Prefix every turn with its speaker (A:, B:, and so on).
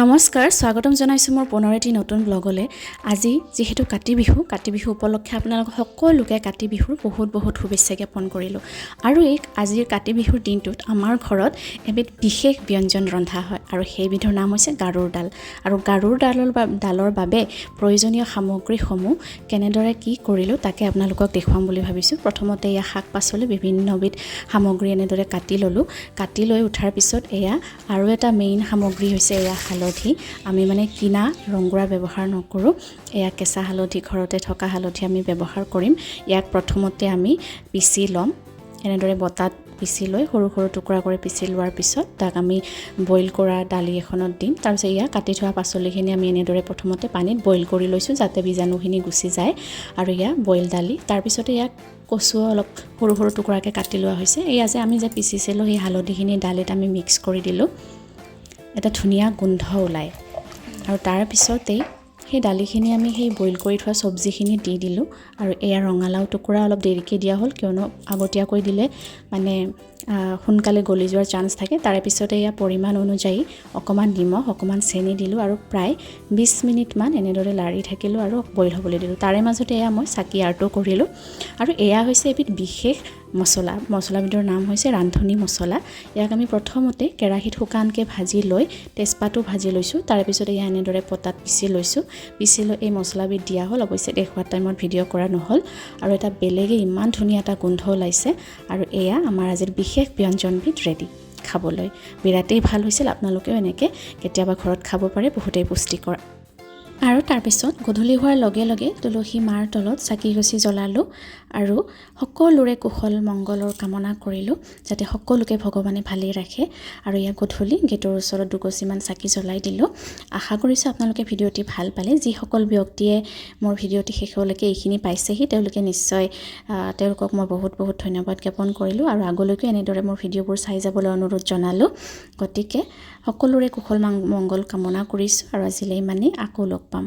A: নমস্কাৰ স্বাগতম জনাইছো মোৰ পুনৰ এটি নতুন ব্লগলৈ। আজি যেহেতু কাতি বিহু উপলক্ষে আপোনালোক সকলোকে কাতি বিহুৰ বহুত শুভেচ্ছা জ্ঞাপন কৰিলোঁ। আৰু এই আজিৰ কাতি বিহুৰ দিনটোত আমাৰ ঘৰত এবিধ বিশেষ ব্যঞ্জন ৰন্ধা হয় আৰু সেইবিধৰ নাম হৈছে গাৰুৰ ডাল। আৰু গাৰুৰ ডালৰ বাবে প্ৰয়োজনীয় সামগ্ৰীসমূহ কেনেদৰে কি কৰিলোঁ তাকে আপোনালোকক দেখুৱাম বুলি ভাবিছোঁ। প্ৰথমতে এয়া শাক পাচলি বিভিন্নবিধ সামগ্ৰী এনেদৰে কাটি ল'লোঁ। কাটি লৈ উঠাৰ পিছত এয়া আৰু এটা মেইন সামগ্ৰী হৈছে এয়া হালধি। আমি মানে কিনা ৰংগুৰা ব্যৱহাৰ নকৰোঁ, এয়া কেঁচা হালধি, ঘৰতে থকা হালধি আমি ব্যৱহাৰ কৰিম। ইয়াক প্ৰথমতে আমি পিচি ল'ম। এনেদৰে বটাত পিচি লৈ সৰু টুকুৰা কৰি পিচি লোৱাৰ পিছত তাক আমি বইল কৰা দালি এখনত দিম। তাৰপিছত ইয়াক কাটি থোৱা পাচলিখিনি আমি এনেদৰে প্ৰথমতে পানীত বইল কৰি লৈছোঁ যাতে বীজাণুখিনি গুচি যায়। আৰু এয়া বইল দালি। তাৰপিছতে ইয়াক কচু অলপ সৰু টুকুৰাকৈ কাটি লোৱা হৈছে। এয়া যে আমি যে পিচিছিলোঁ সেই হালধিখিনি দালিত আমি মিক্স কৰি দিলোঁ। এটা ধুনীয়া গোন্ধ ওলায়। আৰু তাৰপিছতেই সেই দালিখিনি আমি সেই বইল কৰি থোৱা চব্জিখিনি দি দিলোঁ। আৰু এয়া ৰঙালাও টুকুৰা অলপ দেৰিকৈ দিয়া হ'ল, কিয়নো আগতীয়াকৈ দিলে মানে সোনকালে গলি যোৱাৰ চান্স থাকে। তাৰে পিছতে এয়া পৰিমাণ অনুযায়ী অকণমান নিমখ, অকণমান চেনি দিলোঁ আৰু প্ৰায় 20 মিনিটমান এনেদৰে লাৰি থাকিলোঁ আৰু বইল হ'বলৈ দিলোঁ। তাৰে মাজতে এয়া মই চাকি আৰ্টো কৰিলোঁ। আৰু এয়া হৈছে এবিধ বিশেষ মছলাবিধৰ নাম হৈছে ৰান্ধনি মছলা। ইয়াক আমি প্ৰথমতে কেৰাহীত শুকানকৈ ভাজি লৈ তেজপাতো ভাজি লৈছোঁ। তাৰে পিছতে এয়া এনেদৰে পটাত পিচি লৈছোঁ। পিচি লৈ এই মছলাবিধ দিয়া হ'ল। অৱশ্যে দেখুওৱাৰ টাইমত ভিডিঅ' কৰা নহ'ল। আৰু এটা বেলেগেই ইমান ধুনীয়া এটা গোন্ধ ওলাইছে। আৰু এয়া আমাৰ আজিৰ বিশেষ ব্যঞ্জনবিধ ৰেডি। খাবলৈ বিৰাটেই ভাল হৈছিল। আপোনালোকেও এনেকৈ কেতিয়াবা ঘৰত খাব পাৰে, বহুতেই পুষ্টিকৰ। আৰু তাৰপিছত গধূলি হোৱাৰ লগে লগে তুলসী মাৰ তলত চাকি গছি জ্বলালোঁ আৰু সকলোৰে কুশল মংগলৰ কামনা কৰিলোঁ যাতে সকলোকে ভগৱানে ভালেই ৰাখে। আৰু ইয়াক গধূলি গেটৰ ওচৰত দুগছিমান চাকি জ্বলাই দিলোঁ। আশা কৰিছোঁ আপোনালোকে ভিডিঅ'টি ভাল পালে। যিসকল ব্যক্তিয়ে মোৰ ভিডিঅ'টি শেষলৈকে এইখিনি পাইছেহি তেওঁলোকে নিশ্চয় তেওঁলোকক মই বহুত ধন্যবাদ জ্ঞাপন কৰিলোঁ। আৰু আগলৈকে এনেদৰে মোৰ ভিডিঅ'বোৰ চাই যাবলৈ অনুৰোধ জনালোঁ। গতিকে সকলোৰে কুশল মংগল কামনা কৰিছোঁ আৰু আজিলৈ ইমানেই। আকৌ লগ পাম।